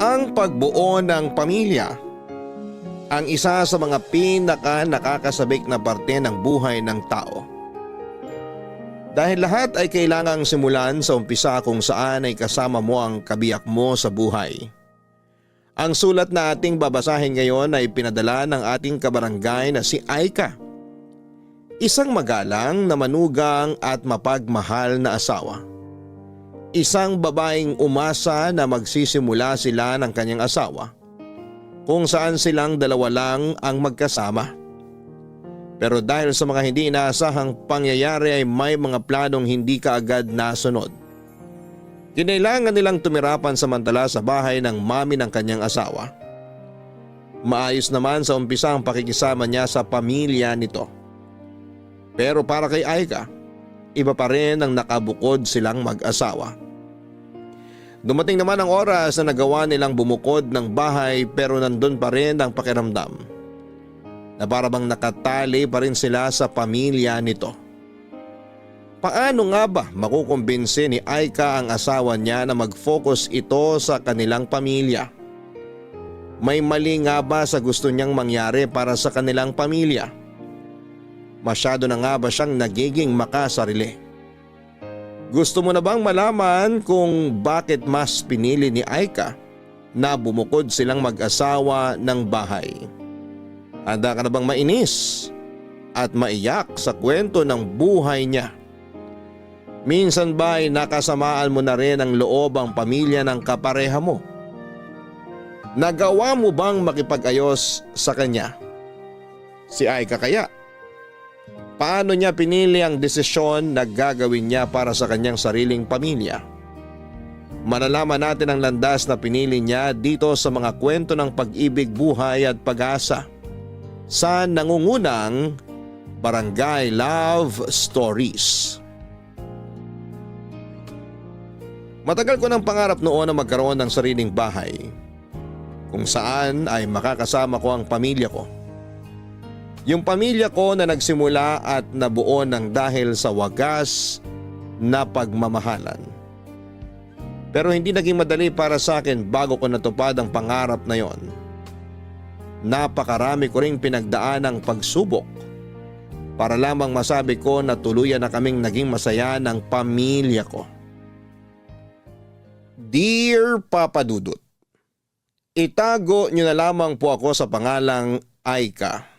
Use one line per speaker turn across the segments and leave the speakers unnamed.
Ang pagbuo ng pamilya ang isa sa mga nakakasabik na parte ng buhay ng tao. Dahil lahat ay kailangang simulan sa umpisa kung saan ay kasama mo ang kabiyak mo sa buhay. Ang sulat na ating babasahin ngayon ay pinadala ng ating kabarangay na si Aika. Isang magalang na manugang at mapagmahal na asawa. Isang babaeng umasa na magsisimula sila ng kanyang asawa kung saan silang dalawa lang ang magkasama. Pero dahil sa mga hindi inaasahang pangyayari ay may mga planong hindi kaagad nasunod. Kinailangan nilang tumirapan samantala sa bahay ng mami ng kanyang asawa. Maayos naman sa umpisa ang pakikisama niya sa pamilya nito. Pero para kay Aika, iba pa rin ang nakabukod silang mag-asawa. Dumating naman ang oras na nagawa nilang bumukod ng bahay pero nandun pa rin ang pakiramdam na para bang nakatali pa rin sila sa pamilya nito. Paano nga ba makukumbinsi ni Aika ang asawa niya na mag-focus ito sa kanilang pamilya? May mali nga ba sa gusto niyang mangyari para sa kanilang pamilya? Masyado na nga ba siyang nagiging makasarili? Gusto mo na bang malaman kung bakit mas pinili ni Aika na bumukod silang mag-asawa ng bahay? Handa ka na bang mainis at maiyak sa kwento ng buhay niya? Minsan ba ay nakasamaan mo na rin ang loob ang pamilya ng kapareha mo? Nagawa mo bang makipag-ayos sa kanya? Si Aika kaya? Paano niya pinili ang desisyon na gagawin niya para sa kanyang sariling pamilya? Malalaman natin ang landas na pinili niya dito sa mga kwento ng pag-ibig, buhay at pag-asa sa nangungunang Barangay Love Stories. Matagal ko ng pangarap noon na magkaroon ng sariling bahay kung saan ay makakasama ko ang pamilya ko. Yung pamilya ko na nagsimula at nabuo ng dahil sa wagas na pagmamahalan. Pero hindi naging madali para sa akin bago ko natupad ang pangarap na yon. Napakarami ko ring pinagdaan ng pagsubok para lamang masabi ko na tuluyan na kaming naging masaya ng pamilya ko. Dear Papa Dudut, itago niyo na lamang po ako sa pangalang Aika.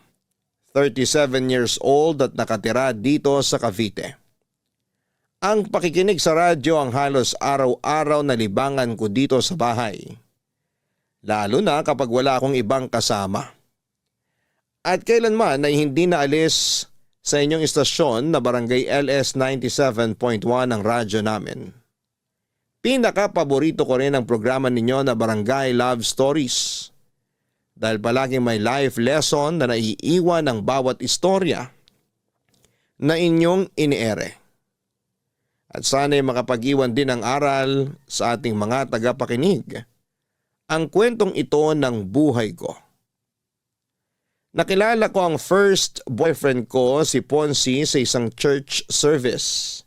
37 years old at nakatira dito sa Cavite. Ang pakikinig sa radyo ang halos araw-araw na libangan ko dito sa bahay. Lalo na kapag wala akong ibang kasama. At kailanman ay hindi naalis sa inyong istasyon na Barangay LS 97.1 ang radyo namin. Pinaka-paborito ko rin ang programa ninyo na Barangay Love Stories. Dahil palaging may life lesson na naiiwan ng bawat istorya na inyong iniere. At sana'y makapag-iwan din ng aral sa ating mga tagapakinig ang kwentong ito ng buhay ko. Nakilala ko ang first boyfriend ko si Ponzi sa isang church service.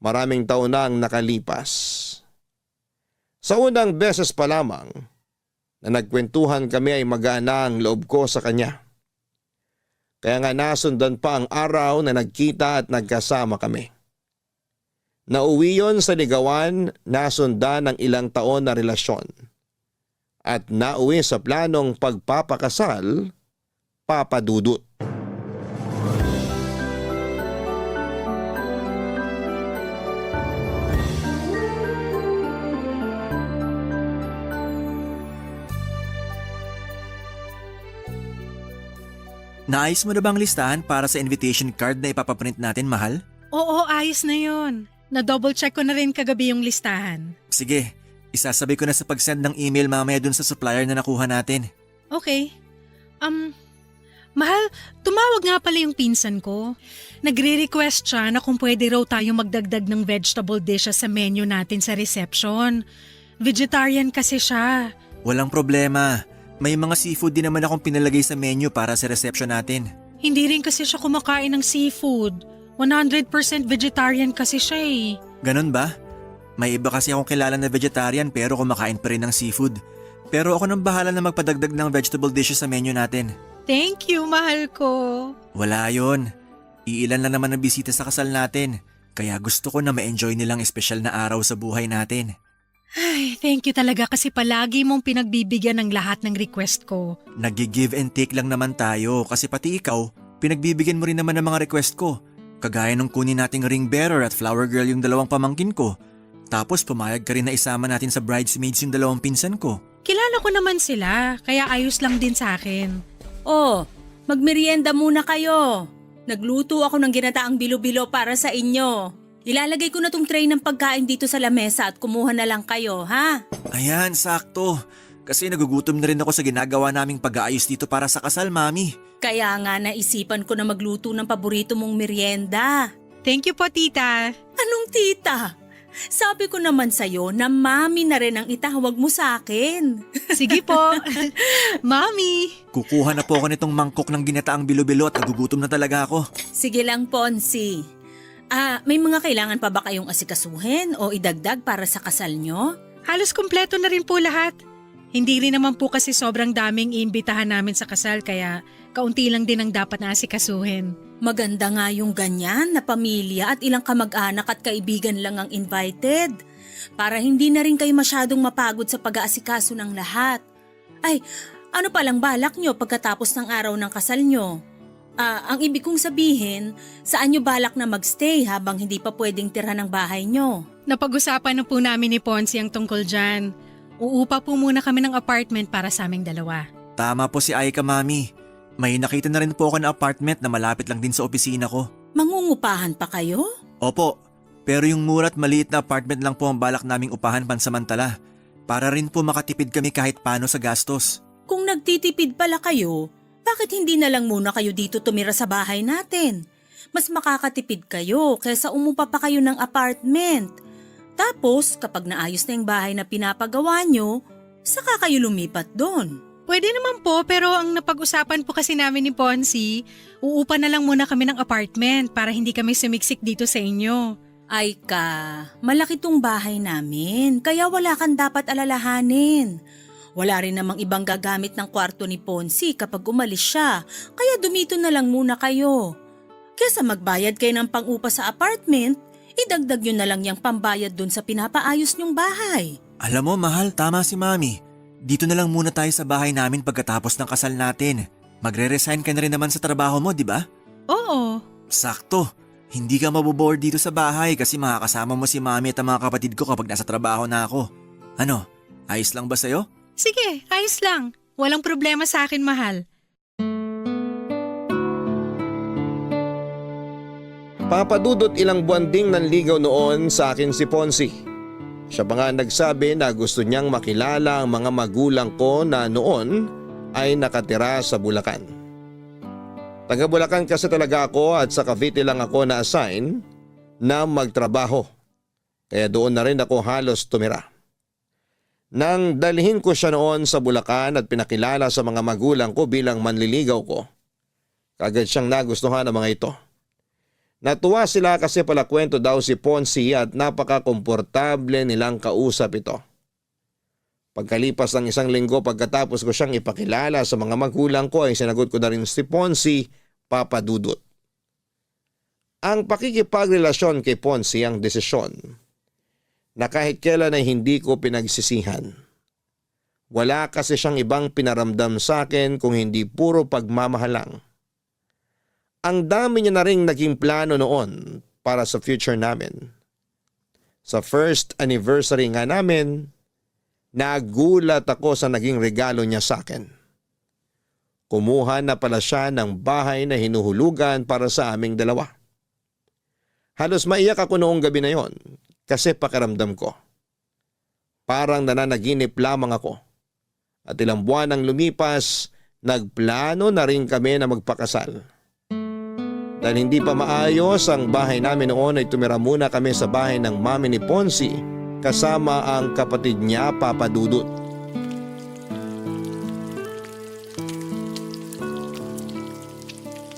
Maraming taon na ang nakalipas. Sa unang beses pa lamang na nagkwentuhan kami ay magaan ang loob ko sa kanya. Kaya nga nasundan pa ang araw na nagkita at nagkasama kami. Nauwi yon sa ligawan, nasundan ng ilang taon na relasyon. At nauwi sa planong pagpapakasal, Papa Dudut.
Naayos mo na bang listahan para sa invitation card na ipapaprint natin, mahal?
Oo, ayos na yun. Na-double check ko na rin kagabi yung listahan.
Sige, isasabay ko na sa pag-send ng email mamaya dun sa supplier na nakuha natin.
Okay. Mahal, tumawag nga pala yung pinsan ko. Nagre-request siya na kung pwede raw tayong magdagdag ng vegetable dishes sa menu natin sa reception. Vegetarian kasi siya.
Walang problema. May mga seafood din naman akong pinalagay sa menu para sa reception natin.
Hindi rin kasi siya kumakain ng seafood. 100% vegetarian kasi siya eh.
Ganon ba? May iba kasi akong kilala na vegetarian pero kumakain pa rin ng seafood. Pero ako nang bahala na magpadagdag ng vegetable dishes sa menu natin.
Thank you, mahal ko.
Wala yon. Iilan lang naman ang bisita sa kasal natin. Kaya gusto ko na ma-enjoy nilang espesyal na araw sa buhay natin.
Ay, thank you talaga kasi palagi mong pinagbibigyan ng lahat ng request ko.
Nag-give and take lang naman tayo kasi pati ikaw, pinagbibigyan mo rin naman ng mga request ko. Kagaya nung kunin nating ring bearer at flower girl yung dalawang pamangkin ko. Tapos pumayag ka rin na isama natin sa bridesmaids yung dalawang pinsan ko.
Kilala ko naman sila, kaya ayos lang din sa akin.
Oh, magmerienda muna kayo. Nagluto ako ng ginataang bilo-bilo para sa inyo. Ilalagay ko na tong tray ng pagkain dito sa lamesa at kumuha na lang kayo, ha?
Ayan, sakto. Kasi nagugutom na rin ako sa ginagawa naming pag-aayos dito para sa kasal, Mami.
Kaya nga naisipan ko na magluto ng paborito mong merienda.
Thank you po, tita.
Anong tita? Sabi ko naman sa'yo na mami na rin ang itawag mo sa akin.
Sige po. Mami.
Kukuha na po ako nitong mangkok ng ginataang bilo-bilo at nagugutom na talaga ako.
Sige lang, Ponsi. May mga kailangan pa ba kayong asikasuhin o idagdag para sa kasal nyo?
Halos kumpleto na rin po lahat. Hindi rin naman po kasi sobrang daming iimbitahan namin sa kasal kaya kaunti lang din ang dapat na asikasuhin.
Maganda nga yung ganyan na pamilya at ilang kamag-anak at kaibigan lang ang invited. Para hindi na rin kayo masyadong mapagod sa pag-aasikaso ng lahat. Ay, ano palang balak nyo pagkatapos ng araw ng kasal nyo? Ang ibig kong sabihin, saan nyo balak na magstay habang hindi pa pwedeng tirhan ng bahay nyo?
Napag-usapan na po namin ni Ponzi ang tungkol dyan. Uupa po muna kami ng apartment para sa aming dalawa.
Tama po si Aika, Mami. May nakita na rin po ako na apartment na malapit lang din sa opisina ko.
Mangungupahan pa kayo?
Opo, pero yung mura at maliit na apartment lang po ang balak naming upahan pansamantala. Para rin po makatipid kami kahit paano sa gastos.
Kung nagtitipid pala kayo, bakit hindi na lang muna kayo dito tumira sa bahay natin? Mas makakatipid kayo kaysa umupa pa kayo ng apartment. Tapos kapag naayos na yung bahay na pinapagawa nyo, saka kayo lumipat doon.
Pwede naman po pero ang napag-usapan po kasi namin ni Ponzi, uupa na lang muna kami ng apartment para hindi kami sumiksik dito sa inyo.
Ay ka, malaki tong bahay namin kaya wala kang dapat alalahanin. Wala rin namang ibang gagamit ng kwarto ni Ponzi kapag umalis siya, kaya dumito na lang muna kayo. Kesa magbayad kayo ng pang-upa sa apartment, idagdag yun na lang yung pambayad dun sa pinapaayos nyong bahay.
Alam mo, mahal, tama si Mami. Dito na lang muna tayo sa bahay namin pagkatapos ng kasal natin. Magre-resign ka na rin naman sa trabaho mo, di ba?
Oo.
Sakto. Hindi ka maboboard dito sa bahay kasi makakasama mo si Mami at ang mga kapatid ko kapag nasa trabaho na ako. Ano, ayos lang ba sa'yo?
Sige, ayos lang. Walang problema sa akin, mahal.
Papadudot ilang buwan ding nanligaw noon sa akin si Ponzi. Siya pa nga nagsabi na gusto niyang makilala ang mga magulang ko na noon ay nakatira sa Bulacan. Taga Bulacan kasi talaga ako at sa Cavite lang ako na-assign na magtrabaho. Kaya doon na rin ako halos tumira. Nang dalhin ko siya noon sa Bulacan at pinakilala sa mga magulang ko bilang manliligaw ko, kagad siyang nagustuhan ng mga ito. Natuwa sila kasi pala kwento daw si Ponzi at napaka-komportable nilang kausap ito. Pagkalipas ng isang linggo pagkatapos ko siyang ipakilala sa mga magulang ko ay sinagot ko na rin si Ponzi, papadudot. Ang pakikipagrelasyon kay Ponzi ang desisyon na kahit kailan ay hindi ko pinagsisihan. Wala kasi siyang ibang pinaramdam sa akin kung hindi puro pagmamahalang. Ang dami niya na ring naging plano noon para sa future namin. Sa first anniversary nga namin, nagulat ako sa naging regalo niya sa akin. Kumuha na pala siya ng bahay na hinuhulugan para sa aming dalawa. Halos maiyak ako noong gabi na yon. Kasi pakiramdam ko, parang nananaginip lamang ako. At ilang buwan nang lumipas, nagplano na rin kami na magpakasal. Dahil hindi pa maayos ang bahay namin noon ay tumira muna kami sa bahay ng mami ni Ponzi kasama ang kapatid niya, Papa Dudut.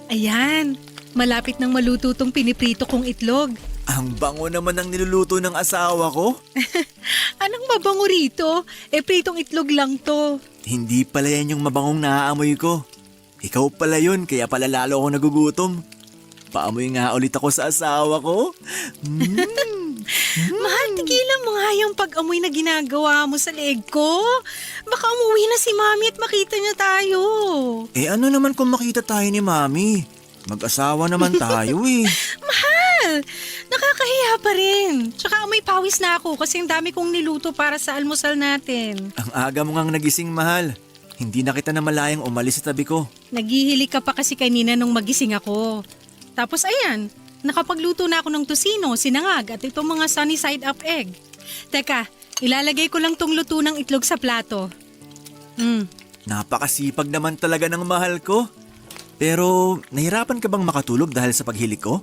Ayan, malapit nang maluto tong piniprito kong itlog.
Ang bango naman ng niluluto ng asawa ko.
Anong mabango rito? Pritong itlog lang to.
Hindi pala yan yung mabangong naaamoy ko. Ikaw pala yun, kaya pala lalo ako nagugutom. Paamoy nga ulit ako sa asawa ko.
Mahal, tigilan mo nga yung pag-amoy na ginagawa mo sa leeg ko. Baka umuwi na si Mami at makita niya tayo.
Ano naman kung makita tayo ni Mami? Mag-asawa naman tayo eh.
Mahal, nakakahiya pa rin. Tsaka amoy pawis na ako kasi ang dami kong niluto para sa almusal natin.
Ang aga mo ngang nagising, mahal. Hindi na kita na malayang umalis sa tabi ko.
Naghihilig ka pa kasi kanina nung magising ako. Tapos ayan, nakapagluto na ako ng tosino, sinangag at itong mga sunny side up egg. Teka, ilalagay ko lang tong luto ng itlog sa plato.
Napakasipag naman talaga ng mahal ko. Pero nahirapan ka bang makatulog dahil sa paghilig ko?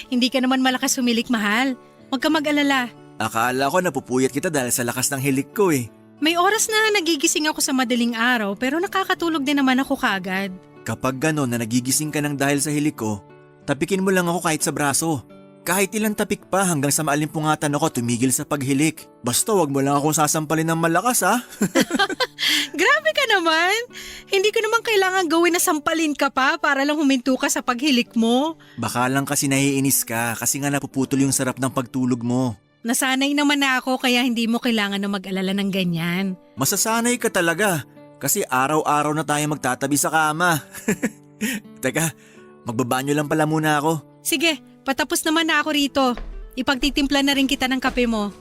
Hindi ka naman malakas humilik, mahal. Huwag ka mag-alala.
Akala ko napupuyat kita dahil sa lakas ng hilig ko eh.
May oras na nagigising ako sa madaling araw pero nakakatulog din naman ako kagad.
Kapag gano'n na nagigising ka ng dahil sa hilig ko, tapikin mo lang ako kahit sa braso. Kahit ilang tapik pa hanggang sa maalimpungatan ako tumigil sa paghilik. Basta wag mo lang akong sasampalin ng malakas ha.
Grabe ka naman! Hindi ko naman kailangan gawin na sampalin ka pa para lang huminto ka sa paghilik mo.
Baka lang kasi naiinis ka kasi nga napuputol yung sarap ng pagtulog mo.
Nasanay naman na ako kaya hindi mo kailangan na mag-alala ng ganyan.
Masasanay ka talaga kasi araw-araw na tayo magtatabi sa kama. Teka, magbabanyo lang pala muna ako.
Sige, patapos naman na ako rito. Ipagtitimpla na rin kita ng kape mo.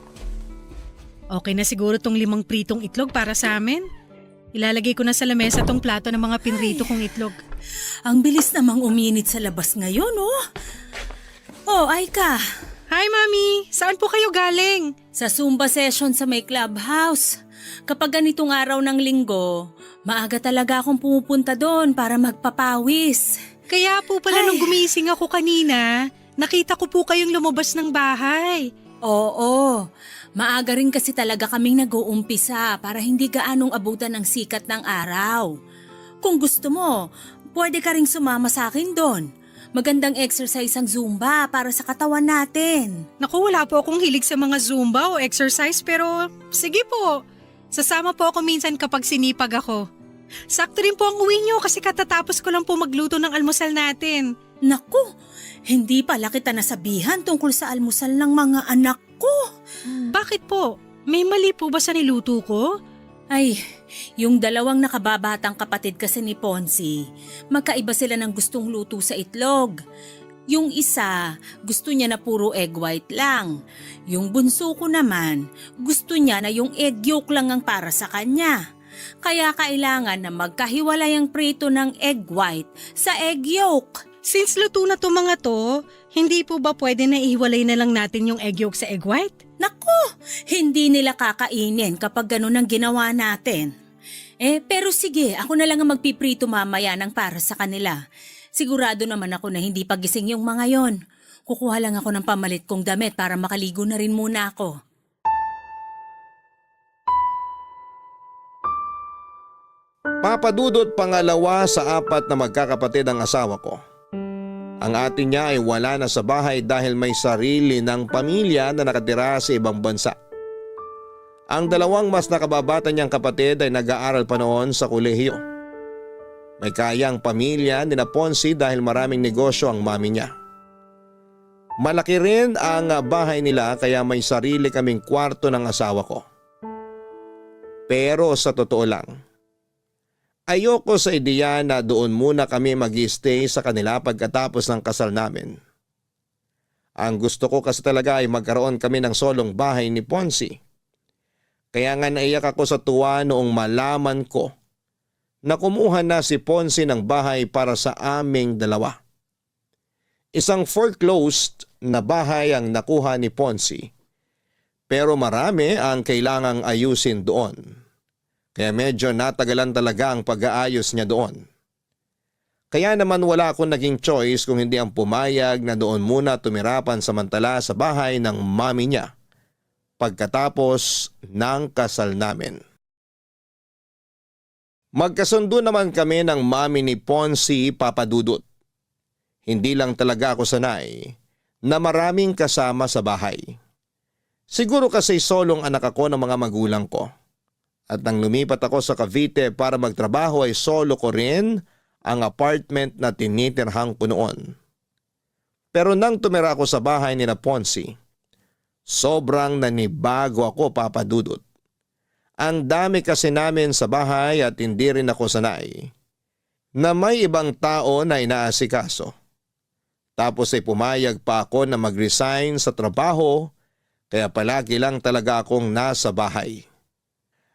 Okay na siguro tong 5 pritong itlog para sa amin? Ilalagay ko na sa lamesa tong plato ng mga pinrito kong itlog.
Ang bilis namang uminit sa labas ngayon, oh. Oh, Aika.
Hi, Mami! Saan po kayo galing?
Sa Zumba session sa may clubhouse. Kapag ganitong araw ng linggo, maaga talaga akong pumupunta doon para magpapawis.
Kaya po pala nung gumising ako kanina, nakita ko po kayong lumabas ng bahay.
Oo, maaga rin kasi talaga kaming nag-uumpisa para hindi gaanong abutan ng sikat ng araw. Kung gusto mo, pwede ka ring sumama sa akin doon. Magandang exercise ang Zumba para sa katawan natin.
Naku, wala po akong hilig sa mga Zumba o exercise pero sige po. Sasama po ako minsan kapag sinipag ako. Sakto rin po ang uwi niyo kasi katatapos ko lang po magluto ng almusal natin.
Naku, hindi pala kita nasabihan tungkol sa almusal ng mga anak ko.
Bakit po? May mali po ba sa niluto ko?
Ay, yung dalawang nakababatang kapatid kasi ni Ponzi, magkaiba sila ng gustong luto sa itlog. Yung isa, gusto niya na puro egg white lang. Yung bunso ko naman, gusto niya na yung egg yolk lang ang para sa kanya. Kaya kailangan na magkahiwalay ang prito ng egg white sa egg yolk.
Since luto na to mga to, hindi po ba pwede na ihiwalay na lang natin yung egg yolk sa egg white?
Naku, hindi nila kakainin kapag ganun ang ginawa natin. Pero sige, ako na lang ang magpiprito mamaya ng para sa kanila. Sigurado naman ako na hindi pagising yung mga yon. Kukuha lang ako ng pamalit kong damit para makaligo na rin muna ako.
Papadudot pangalawa sa 4 na magkakapatid ang asawa ko. Ang ate niya ay wala na sa bahay dahil may sarili ng pamilya na nakatira sa ibang bansa. Ang 2 mas nakababata niyang kapatid ay nag-aaral pa noon sa kolehiyo. May kayang pamilya ni Ponzi dahil maraming negosyo ang mami niya. Malaki rin ang bahay nila kaya may sarili kaming kwarto ng asawa ko. Pero sa totoo lang, ayoko sa ideya na doon muna kami mag-stay sa kanila pagkatapos ng kasal namin. Ang gusto ko kasi talaga ay magkaroon kami ng solong bahay ni Ponzi. Kaya nga naiyak ako sa tuwa noong malaman ko na kumuha na si Ponzi ng bahay para sa aming 2. Isang foreclosed na bahay ang nakuha ni Ponzi, pero marami ang kailangang ayusin doon. Kaya medyo natagalan talaga ang pag-aayos niya doon. Kaya naman wala akong naging choice kung hindi ang pumayag na doon muna tumirapan samantala sa bahay ng mami niya pagkatapos ng kasal namin. Magkasundo naman kami ng mami ni Ponzi, Papa Dudut. Hindi lang talaga ako sanay na maraming kasama sa bahay. Siguro kasi solong anak ako ng mga magulang ko. At nang lumipat ako sa Cavite para magtrabaho ay solo ko rin ang apartment na tinitirhang ko noon. Pero nang tumira ako sa bahay ni Ponce, sobrang nanibago ako, Papa Dudut. Ang dami kasi namin sa bahay at hindi rin ako sanay na may ibang tao na inaasikaso. Tapos ay pumayag pa ako na mag-resign sa trabaho kaya palagi lang talaga akong nasa bahay.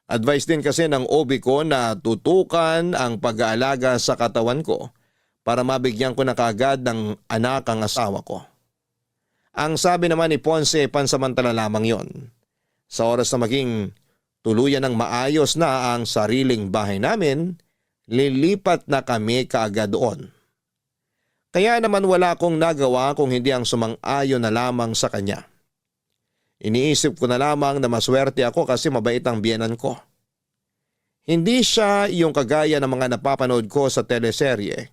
Advice din kasi ng OB ko na tutukan ang pag-aalaga sa katawan ko para mabigyan ko na kaagad ng anak ang asawa ko. Ang sabi naman ni Ponce, pansamantala lamang yon. Sa oras na maging tuluyan ng maayos na ang sariling bahay namin, lilipat na kami kaagad doon. Kaya naman wala akong nagawa kung hindi ang sumang-ayon na lamang sa kanya. Iniisip ko na lamang na maswerte ako kasi mabait ang biyenan ko. Hindi siya yung kagaya ng mga napapanood ko sa teleserye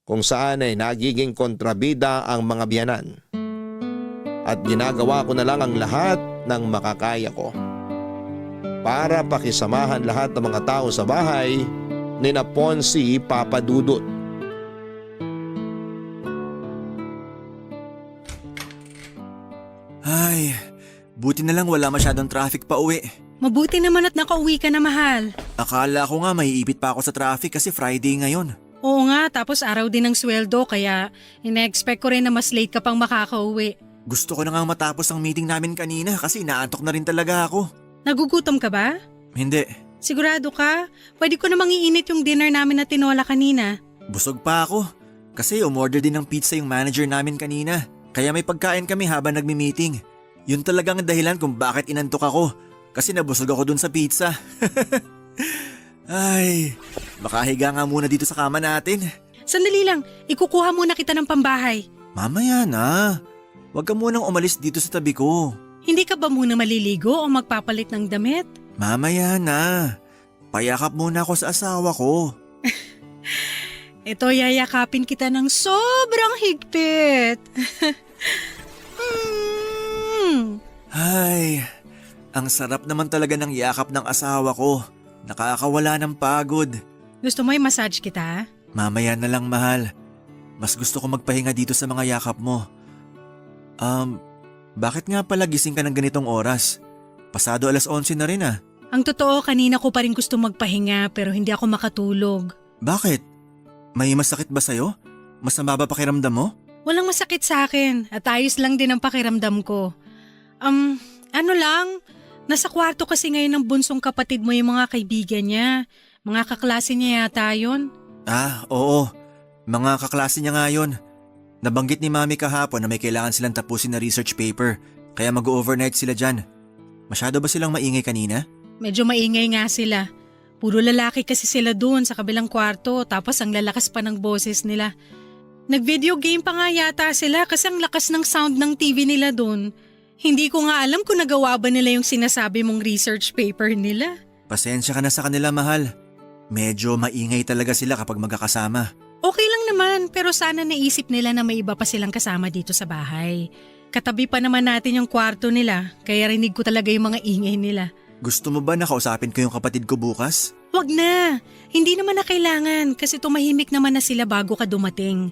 kung saan ay nagiging kontrabida ang mga biyenan. At ginagawa ko na lang ang lahat ng makakaya ko para pakisamahan lahat ng mga tao sa bahay ni Ponce, Papa Dudut.
Ay, buti na lang wala masyadong traffic pa uwi.
Mabuti naman at nakauwi ka na, mahal.
Akala ko nga maiipit pa ako sa traffic kasi Friday ngayon.
Oo nga, tapos araw din ng sweldo kaya ina-expect ko rin na mas late ka pang makakauwi.
Gusto ko na nga matapos ang meeting namin kanina kasi naantok na rin talaga ako.
Nagugutom ka ba?
Hindi,
Sigurado ka? Pwede ko namang iinit yung dinner namin na tinola kanina.
busog pa ako. Kasi umorder din ng pizza yung manager namin kanina. Kaya may pagkain kami habang nagmi-meeting. Yun talagang dahilan kung bakit inantok ako. Kasi nabusog ako dun sa pizza. Ay, makahiga nga muna dito sa kama natin.
Sandali lang, ikukuha muna kita ng pambahay.
Mamaya na. Huwag ka munang umalis dito sa tabi ko.
Hindi ka ba muna maliligo o magpapalit ng damit?
Mamaya na. Payakap muna ako sa asawa ko.
Ito, yayakapin kita ng sobrang higpit.
Ay, ang sarap naman talaga ng yakap ng asawa ko. Nakakawala ng pagod.
Gusto mo i-massage kita?
Mamaya na lang, mahal. Mas gusto ko magpahinga dito sa mga yakap mo. Bakit nga pala gising ka ng ganitong oras? Pasado 11:00 na rin ah.
Ang totoo, kanina ko pa rin gusto magpahinga pero hindi ako makatulog.
Bakit? May masakit ba sa'yo? Masama ba pakiramdam mo?
Walang masakit sa akin at ayos lang din ang pakiramdam ko. Ano lang, nasa kwarto kasi ngayon ng bunsong kapatid mo yung mga kaibigan niya. Mga kaklase niya yata yun.
Ah, oo. Mga kaklase niya nga yun. Nabanggit ni Mami kahapon na may kailangan silang tapusin na research paper, kaya mag-overnight sila dyan. Masyado ba silang maingay kanina?
Medyo maingay nga sila. Puro lalaki kasi sila doon sa kabilang kwarto tapos ang lalakas pa ng boses nila. Nag-video game pa nga yata sila kasi ang lakas ng sound ng TV nila doon. Hindi ko nga alam kung nagawa ba nila yung sinasabi mong research paper nila.
Pasensya ka na sa kanila, mahal. Medyo maingay talaga sila kapag magkakasama.
Okay lang naman pero sana naisip nila na may iba pa silang kasama dito sa bahay. Katabi pa naman natin yung kwarto nila kaya rinig ko talaga yung mga ingay nila.
Gusto mo ba nakausapin ko yung kapatid ko bukas?
Wag na, hindi naman na kailangan kasi tumahimik naman na sila bago ka dumating.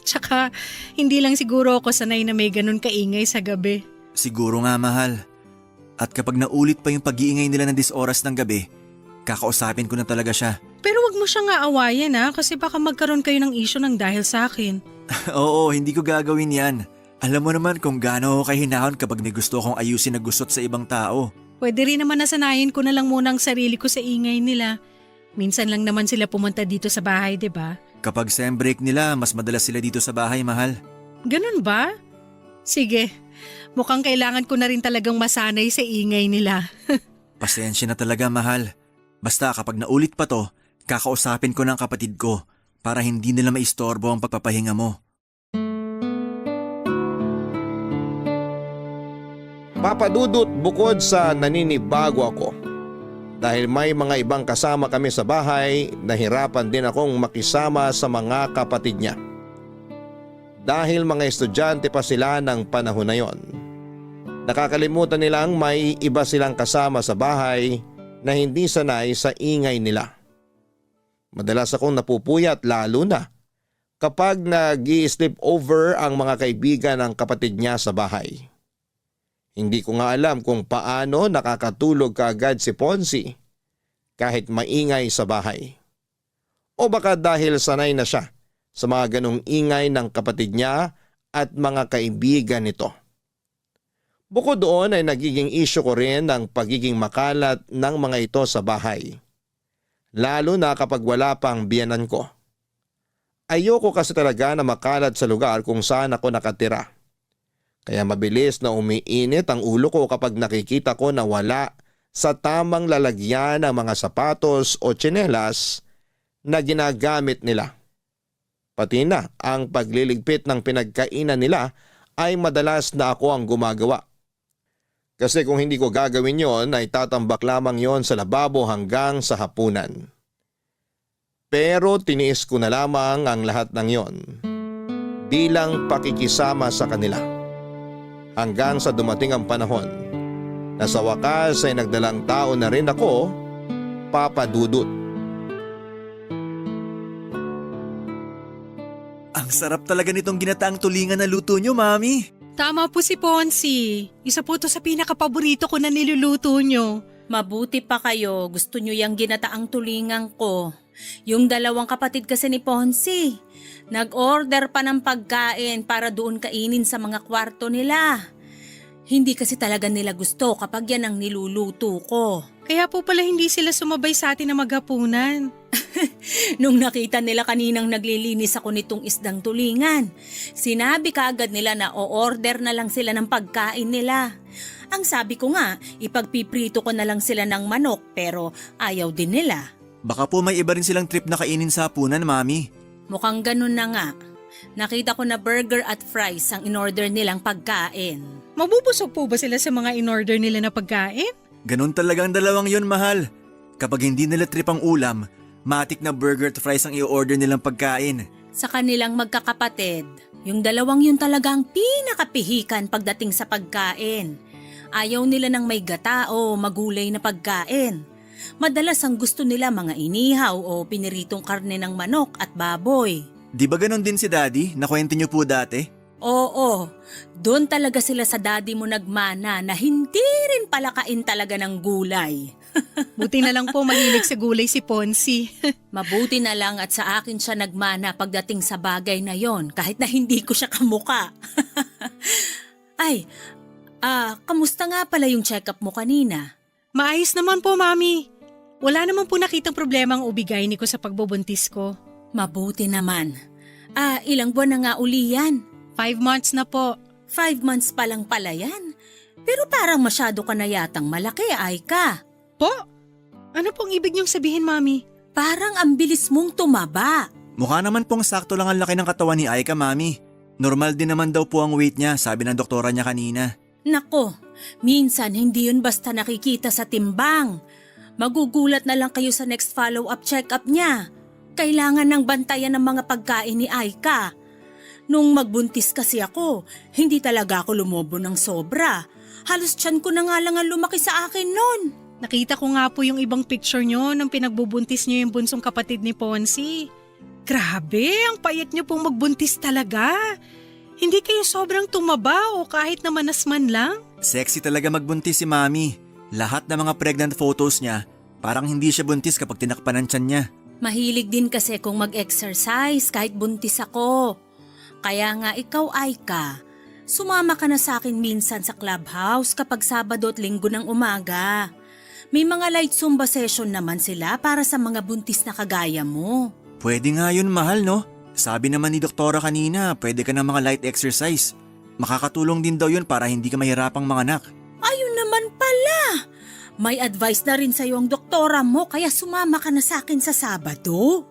Tsaka hindi lang siguro ako sanay na may ganun kaingay sa gabi.
Siguro nga, mahal. At kapag naulit pa yung pag-iingay nila ng oras ng gabi, kakausapin ko na talaga siya.
Pero wag mo siyang aawayan kasi baka magkaroon kayo ng issue ng dahil sa akin.
Oo, hindi ko gagawin yan. Alam mo naman kung gaano ako kahinahon kapag may gusto akong ayusin na gusot sa ibang tao.
Pwede rin naman nasanayin ko na lang muna ang sarili ko sa ingay nila. Minsan lang naman sila pumunta dito sa bahay, 'di ba?
Kapag sem break nila, mas madalas sila dito sa bahay, mahal.
Ganun ba? Sige, mukhang kailangan ko na rin talagang masanay sa ingay nila.
Pasensya na talaga, mahal. Basta kapag naulit pa to, kakausapin ko ng kapatid ko para hindi nila maistorbo ang pagpapahinga mo.
Papa Dudut, bukod sa naninibago ako dahil may mga ibang kasama kami sa bahay, nahirapan din akong makisama sa mga kapatid niya. dahil mga estudyante pa sila ng panahon na yon. Nakakalimutan nilang may iba silang kasama sa bahay na hindi sanay sa ingay nila. Madalas akong napupuyat lalo na kapag nag-i-sleep over ang mga kaibigan ng kapatid niya sa bahay. Hindi ko nga alam kung paano nakakatulog kaagad si Ponzi kahit maingay sa bahay. O baka dahil sanay na siya sa mga ganong ingay ng kapatid niya at mga kaibigan nito. Bukod doon ay nagiging issue ko rin ang pagiging makalat ng mga ito sa bahay. Lalo na kapag wala pang biyanan ko. Ayoko kasi talaga na makalat sa lugar kung saan ako nakatira. Kaya mabilis na umiinit ang ulo ko kapag nakikita ko na wala sa tamang lalagyan ng mga sapatos o tsinelas na ginagamit nila. Pati na ang pagliligpit ng pinagkainan nila ay madalas na ako ang gumagawa. Kasi kung hindi ko gagawin yon ay tatambak lamang yon sa lababo hanggang sa hapunan. Pero tiniis ko na lamang ang lahat ng yon bilang pakikisama sa kanila. Hanggang sa dumating ang panahon na sa wakas ay nagdalang tao na rin ako, Papa Dudut.
Ang sarap talaga nitong ginataang tulingan na luto nyo, Mami.
Tama po si Ponzi. Isa po to sa pinakapaborito ko na niluluto nyo.
Mabuti pa kayo, gusto nyo yung ginataang tulingan ko. Yung dalawang kapatid kasi ni Ponzi, nag-order pa ng pagkain para doon kainin sa mga kwarto nila. Hindi kasi talaga nila gusto kapag yan ang niluluto ko.
Kaya po pala hindi sila sumabay sa atin na maghapunan.
Nung nakita nila kaninang naglilinis ako nitong isdang tulingan, sinabi kaagad nila na o-order na lang sila ng pagkain nila. Ang sabi ko nga, ipagpiprito ko na lang sila ng manok pero ayaw din nila.
Baka po may iba rin silang trip na kainin sa hapunan, Mami.
Mukhang ganun na nga. Nakita ko na burger at fries ang in-order nilang pagkain.
Mabubusog po ba sila sa mga in-order nila na pagkain?
Ganun talagang dalawang yon, mahal. Kapag hindi nila trip ang ulam, matik na burger at fries ang i-order nilang pagkain.
Sa kanilang magkakapatid, yung dalawang yun talagang pinakapihikan pagdating sa pagkain. Ayaw nila ng may gata o magulay na pagkain. Madalas ang gusto nila mga inihaw o piniritong karne ng manok at baboy.
Di ba ganun din si Daddy? Nakwento niyo po dati?
Oo, doon talaga sila sa daddy mo nagmana na hindi rin palakain talaga ng gulay.
Buti na lang po mahilig sa gulay si Ponzi.
Mabuti na lang at sa akin siya nagmana pagdating sa bagay na yon kahit na hindi ko siya kamuka. Ay, kamusta nga pala yung check-up mo kanina?
Maayos naman po, Mami. Wala naman po nakitang problema ang ubigay ni ko sa pagbubuntis ko.
Mabuti naman. Ilang buwan na nga uli yan?
5 months na po.
5 months pa lang pala yan. Pero parang masyado ka na yatang malaki, Aika.
Po? Ano pong ibig niyong sabihin, Mami?
Parang ang bilis mong tumaba.
Mukha naman pong sakto lang ang laki ng katawan ni Aika, Mami. Normal din naman daw po ang weight niya, sabi ng doktora niya kanina.
Nako, minsan hindi yun basta nakikita sa timbang. Magugulat na lang kayo sa next follow-up check-up niya. Kailangan ng bantayan ng mga pagkain ni Aika. Nung magbuntis kasi ako, hindi talaga ako lumobo ng sobra. Halos tiyan ko na nga lang ang lumaki sa akin nun.
Nakita ko nga po yung ibang picture niyo nang pinagbubuntis niyo yung bunsong kapatid ni Ponzi. Grabe, ang payat niyo pong magbuntis talaga. Hindi kayo sobrang tumaba o kahit na manas man lang?
Sexy talaga magbuntis si Mami. Lahat ng mga pregnant photos niya, parang hindi siya buntis kapag tinakpan ang tiyan niya.
Mahilig din kasi kung mag-exercise kahit buntis ako. Kaya nga ikaw, Aika, sumama ka na sa akin minsan sa clubhouse kapag Sabado at Linggo ng umaga. May mga light Zumba session naman sila para sa mga buntis na kagaya mo.
Pwede nga yun, mahal, no? Sabi naman ni doktora kanina, pwede ka ng mga light exercise. Makakatulong din daw yun para hindi ka mahirapang manganak.
Ayun naman pala! May advice na rin sa'yo ang doktora mo kaya sumama ka na sa akin sa Sabado.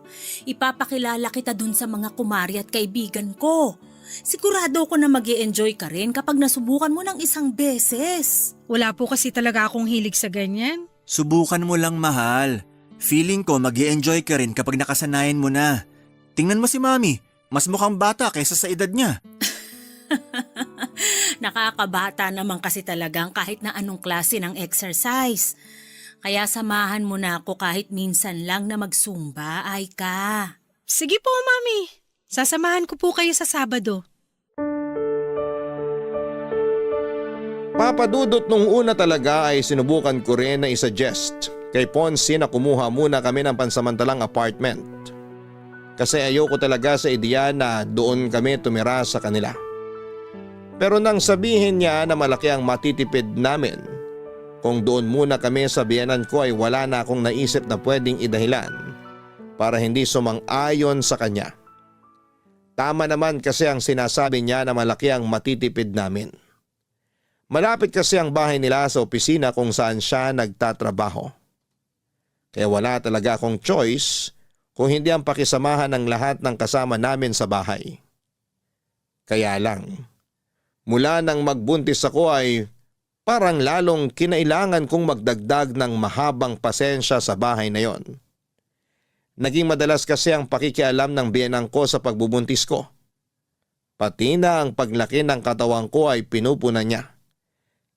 Ipapakilala kita dun sa mga kumari at kaibigan ko. Sigurado ko na mag-i-enjoy ka rin kapag nasubukan mo ng isang beses.
Wala po kasi talaga akong hilig sa ganyan.
Subukan mo lang, mahal. Feeling ko mag-i-enjoy ka rin kapag nakasanayan mo na. Tingnan mo si Mami, Mas mukhang bata kaysa sa edad niya.
Nakakabata naman kasi talagang kahit na anong klase ng exercise. Kaya samahan mo na ako kahit minsan lang na magsumba, Aika.
Sige po, Mami. Sasamahan ko po kayo sa Sabado.
Papadudot nung una talaga ay sinubukan ko rin na isuggest kay Ponce na kumuha muna kami ng pansamantalang apartment. Kasi ayoko talaga sa ideya na doon kami tumira sa kanila. Pero nang sabihin niya na malaki ang matitipid namin, kung doon muna kami sa biyenan ko ay wala na akong naisip na pwedeng idahilan para hindi sumang-ayon sa kanya. Tama naman kasi ang sinasabi niya na malaki ang matitipid namin. Malapit kasi ang bahay nila sa opisina kung saan siya nagtatrabaho. Kaya wala talaga akong choice kung hindi ang pakisamahan ng lahat ng kasama namin sa bahay. Kaya lang, mula nang magbuntis ako ay parang lalong kinailangan kong magdagdag ng mahabang pasensya sa bahay na yon. Naging madalas kasi ang pakikialam ng biyenang ko sa pagbubuntis ko. Pati na ang paglaki ng katawan ko ay pinupunan niya.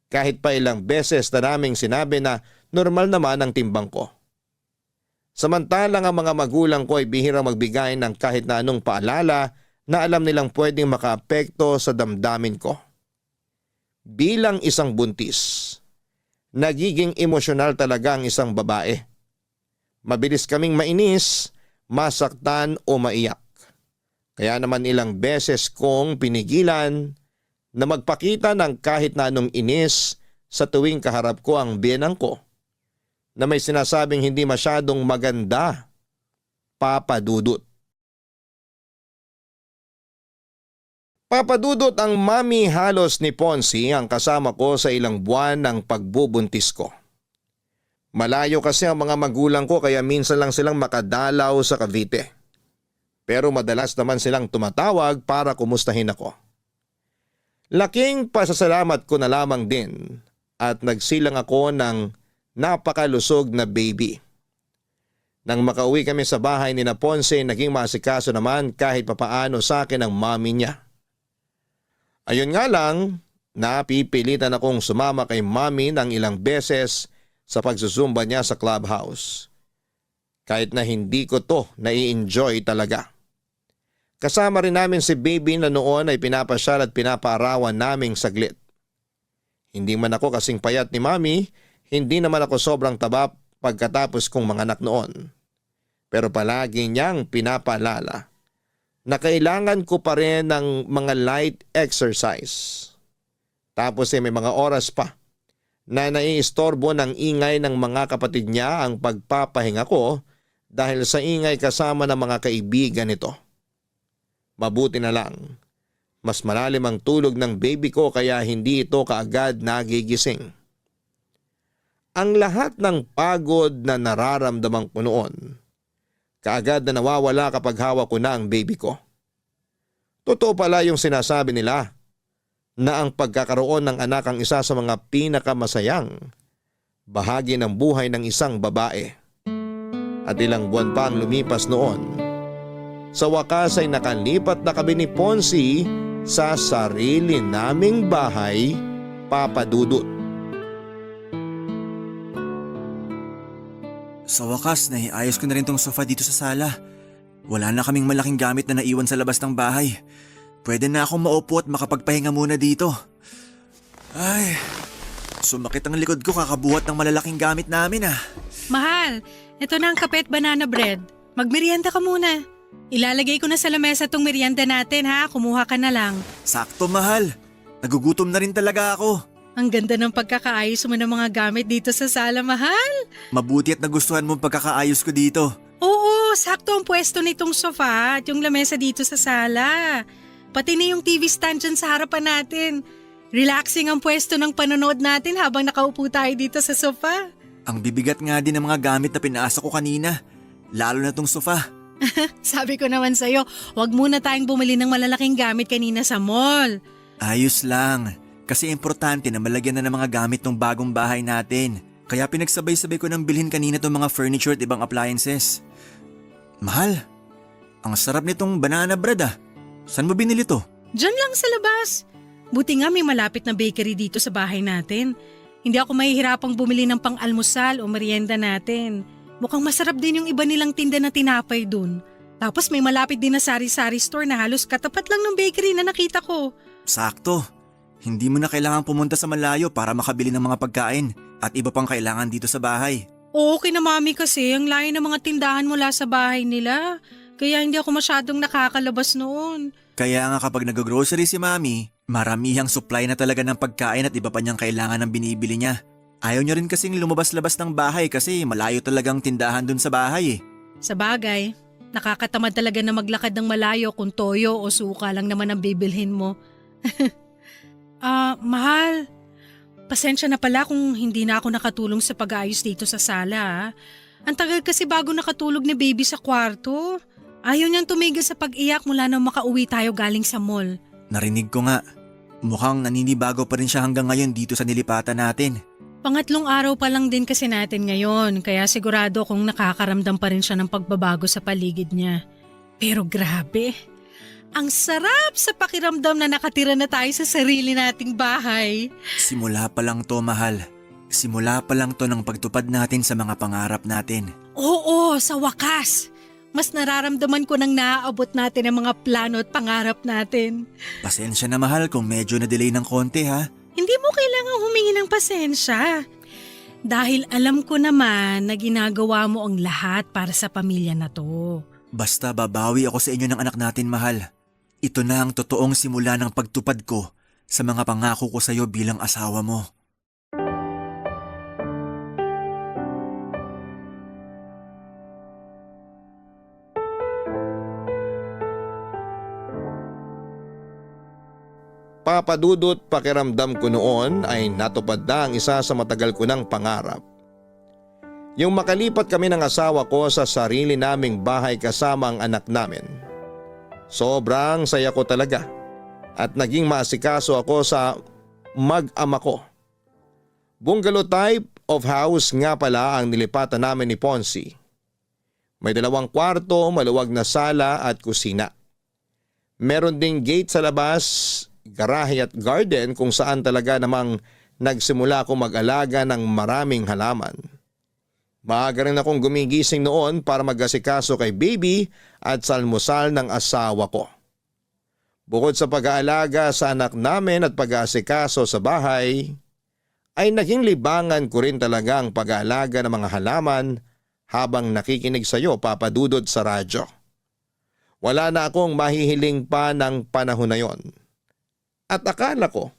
Kahit pa ilang beses na naming sinabi na normal naman ang timbang ko. Samantalang ang mga magulang ko ay bihirang magbigay ng kahit na anong paalala na alam nilang pwedeng makaapekto sa damdamin ko. Bilang isang buntis, nagiging emosyonal talaga ang isang babae. Mabilis kaming mainis, masaktan o maiyak. Kaya naman ilang beses kong pinigilan na magpakita ng kahit na anong inis sa tuwing kaharap ko ang biyenang ko na may sinasabing hindi masyadong maganda, Papadudot. Papadudot, ang mami halos ni Ponce ang kasama ko sa ilang buwan ng pagbubuntis ko. Malayo kasi ang mga magulang ko kaya minsan lang silang makadalaw sa Cavite. Pero madalas naman silang tumatawag para kumustahin ako. Laking pasasalamat ko na lamang din at nagsilang ako ng napakalusog na baby. Nang makauwi kami sa bahay ni na Ponce, naging masikaso naman kahit papaano sa akin ang mami niya. Ayun nga lang, napipilitan akong sumama kay mami ng ilang beses sa pagsusumba niya sa clubhouse. Kahit na hindi ko to nai-enjoy talaga. Kasama rin namin si baby na noon ay pinapasyal at pinapaarawan naming saglit. Hindi man ako kasing payat ni mami, hindi naman ako sobrang taba pagkatapos kong manganak noon. Pero palagi niyang pinapaalala na kailangan ko pa rin ng mga light exercise. Tapos may mga oras pa na naiistorbo ng ingay ng mga kapatid niya ang pagpapahinga ko dahil sa ingay kasama ng mga kaibigan nito. Mabuti na lang, mas malalim ang tulog ng baby ko kaya hindi ito kaagad nagigising. Ang lahat ng pagod na nararamdaman ko noon, kaagad na nawawala kapag hawak ko na ang baby ko. Totoo pala yung sinasabi nila na ang pagkakaroon ng anak ang isa sa mga pinakamasayang bahagi ng buhay ng isang babae. At ilang buwan pa ang lumipas noon. Sa wakas ay nakalipat na kami ni Ponce sa sarili naming bahay, Papadudot.
Sa wakas, naiayos ko na rin tong sofa dito sa sala. Wala na kaming malaking gamit na naiwan sa labas ng bahay. Pwede na akong maupo at makapagpahinga muna dito. Ay, sumakit ang likod ko kakabuhat ng malalaking gamit namin ah.
Mahal, ito na ang kape at banana bread. Magmerienda ka muna. Ilalagay ko na sa lamesa tong merienda natin ha, kumuha ka na lang.
Sakto mahal, nagugutom na rin talaga ako.
Ang ganda ng pagkakaayos mo ng mga gamit dito sa sala, mahal.
Mabuti at nagustuhan mo ang pagkakaayos ko dito.
Oo, sakto ang pwesto nitong sofa at yung lamesa dito sa sala. Pati na yung TV stand dyan sa harapan natin. Relaxing ang pwesto ng panonood natin habang nakaupo tayo dito sa sofa.
Ang bibigat nga din ng mga gamit na pinaasa ko kanina, lalo na tong sofa.
Sabi ko naman sa'yo, wag muna tayong bumili ng malalaking gamit kanina sa mall.
Ayos lang, kasi importante na malagyan na ng mga gamit ng bagong bahay natin. Kaya pinagsabay-sabay ko nang bilhin kanina tong mga furniture at ibang appliances. Mahal, Ang sarap nitong banana bread ah. Saan mo binili to?
Diyan lang sa labas. Buti nga may malapit na bakery dito sa bahay natin. Hindi ako mahihirapang bumili ng pang-almusal o merienda natin. Mukhang masarap din yung iba nilang tinda na tinapay dun. Tapos may malapit din na sari-sari store na halos katapat lang ng bakery na nakita ko.
Sakto. Hindi mo na kailangan pumunta sa malayo para makabili ng mga pagkain at iba pang kailangan dito sa bahay.
Oo, kina mami kasi ang layo ng mga tindahan mula sa bahay nila. Kaya hindi ako masyadong nakakalabas noon.
Kaya nga kapag nag-grocery si mami, maramihang supply na talaga ng pagkain at iba pa niyang kailangan ng binibili niya. Ayaw niya rin kasing lumabas-labas ng bahay kasi malayo talagang tindahan dun sa bahay eh.
Sa bagay, nakakatamad talaga na maglakad ng malayo kung toyo o suka lang naman ang bibilhin mo. Mahal. Pasensya na pala kung hindi na ako nakatulong sa pag-ayos dito sa sala. Ang tagal kasi bago nakatulog ni baby sa kwarto. Ayaw niyang tumigil sa pag-iyak mula nang makauwi tayo galing sa mall.
Narinig ko nga. Mukhang naninibago pa rin siya hanggang ngayon dito sa nilipatan natin.
Pangatlong araw pa lang din kasi natin ngayon, kaya sigurado kung nakakaramdam pa rin siya ng pagbabago sa paligid niya. Pero grabe, ang sarap sa pakiramdam na nakatira na tayo sa sarili nating bahay.
Simula pa lang to, mahal. Simula pa lang to ng pagtupad natin sa mga pangarap natin.
Oo, sa wakas. Mas nararamdaman ko nang naaabot natin ang mga plano at pangarap natin.
Pasensya na, mahal, kung medyo na-delay ng konti ha.
Hindi mo kailangang humingi ng pasensya. Dahil alam ko naman na ginagawa mo ang lahat para sa pamilya na to.
Basta babawi ako sa inyo ng anak natin, mahal. Ito na ang totoong simula ng pagtupad ko sa mga pangako ko sa iyo bilang asawa mo.
Papadudot, pakiramdam ko noon ay natupad na ang isa sa matagal ko ng pangarap. Yung makalipat kami ng asawa ko sa sarili naming bahay kasama ang anak namin. Sobrang saya ko talaga at naging maasikaso ako sa mag-ama ko. Bungalow type of house nga pala ang nilipatan namin ni Ponzi. May 2 kwarto, maluwag na sala at kusina. Meron ding gate sa labas, garahe at garden kung saan talaga namang nagsimula akong mag-alaga ng maraming halaman. Maaga rin akong gumigising noon para mag-asikaso kay baby at sa almusal ng asawa ko. Bukod sa pag-aalaga sa anak namin at pag-aasikaso sa bahay, ay naging libangan ko rin talaga ang pag-aalaga ng mga halaman habang nakikinig sa iyo, Papa Dudut, sa radyo. Wala na akong mahihiling pa ng panahon na yon. At akala ko,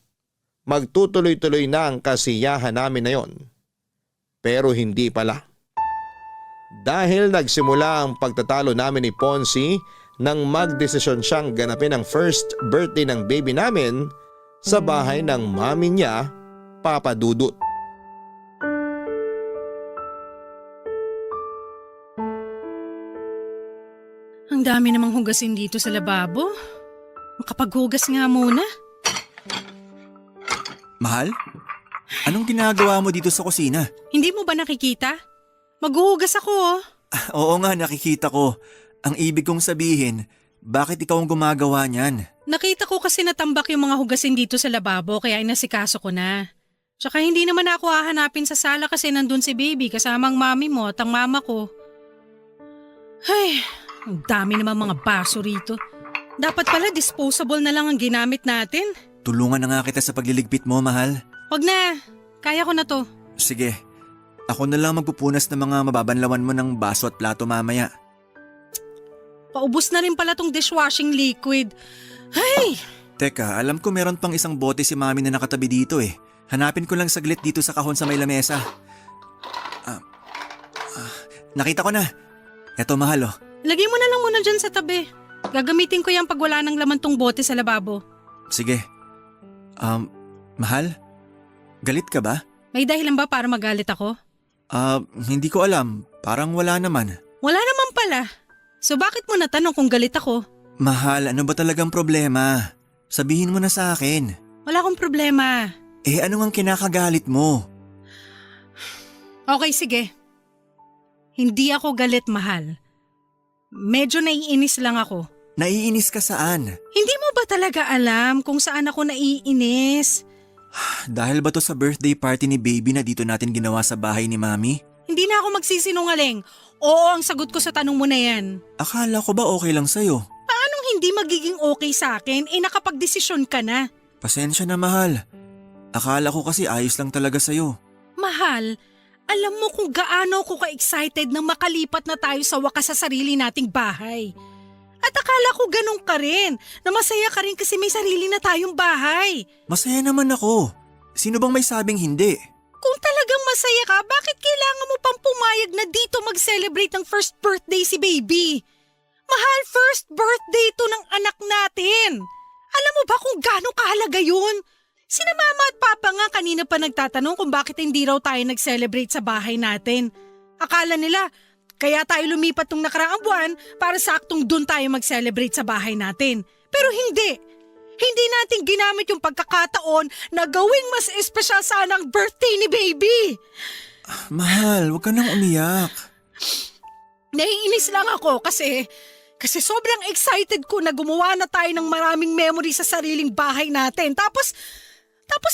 magtutuloy-tuloy na ang kasiyahan namin na yon. Pero hindi pala. Dahil nagsimula ang pagtatalo namin ni Ponzi nang magdesisyon siyang ganapin ang first birthday ng baby namin sa bahay ng mami niya, Papa Dudut.
Ang dami namang hugasin dito sa lababo. Makapaghugas nga muna.
Mahal? Anong ginagawa mo dito sa kusina?
Hindi mo ba nakikita? Maghuhugas ako oh.
Oo nga, nakikita ko. Ang ibig kong sabihin, bakit ikaw ang gumagawa niyan?
Nakita ko kasi natambak yung mga hugasin dito sa lababo kaya inasikaso ko na. Tsaka hindi naman ako hahanapin sa sala kasi nandun si baby kasama ang mami mo at ang mama ko. Ay, ang dami naman mga baso rito. Dapat pala disposable na lang ang ginamit natin.
Tulungan na nga kita sa pagliligpit mo, mahal.
Wag na, kaya ko na to.
Sige, ako na lang magpupunas ng mga mababanlawan mo ng baso at plato mamaya.
Paubos na rin pala tong dishwashing liquid. Ay!
Teka, alam ko meron pang isang bote si mami na nakatabi dito eh. Hanapin ko lang saglit dito sa kahon sa may lamesa. Nakita ko na. Eto, mahal oh.
Lagay mo na lang muna dyan sa tabi. Gagamitin ko yan pag wala ng laman tong bote sa lababo.
Sige. Mahal? Galit ka ba?
May dahilan ba para magalit ako?
Hindi ko alam. Parang wala naman.
Wala naman pala. So bakit mo natanong kung galit ako?
Mahal, ano ba talagang problema? Sabihin mo na sa akin.
Wala akong problema.
Eh, ano ang kinakagalit mo?
Okay, sige. Hindi ako galit, mahal. Medyo naiinis lang ako.
Naiinis ka saan?
Hindi mo ba talaga alam kung saan ako naiinis?
Dahil ba to sa birthday party ni baby na dito natin ginawa sa bahay ni Mami?
Hindi na ako magsisinungaling. Oo ang sagot ko sa tanong mo na yan.
Akala ko ba okay lang sa'yo?
Paanong hindi magiging okay sa akin? Nakapagdesisyon ka na.
Pasensya na, mahal. Akala ko kasi ayos lang talaga sa'yo.
Mahal, alam mo kung gaano ako ka-excited nang makalipat na tayo sa wakas sa sarili nating bahay. At akala ko ganun ka rin, na masaya ka rin kasi may sarili na tayong bahay.
Masaya naman ako. Sino bang may sabing hindi?
Kung talagang masaya ka, bakit kailangan mo pang pumayag na dito mag-celebrate ng first birthday si baby? Mahal, first birthday to ng anak natin. Alam mo ba kung gaano kahalaga yun? Sina mama at papa nga kanina pa nagtatanong kung bakit hindi raw tayo nag-celebrate sa bahay natin. Akala nila, kaya tayo lumipat tong nakaraang buwan para saktong dun tayo mag-celebrate sa bahay natin. Pero hindi. Hindi natin ginamit yung pagkakataon na gawing mas espesyal sana ang birthday ni baby.
Mahal, huwag ka nang umiyak.
Naiinis lang ako kasi sobrang excited ko na gumawa na tayo ng maraming memory sa sariling bahay natin. Tapos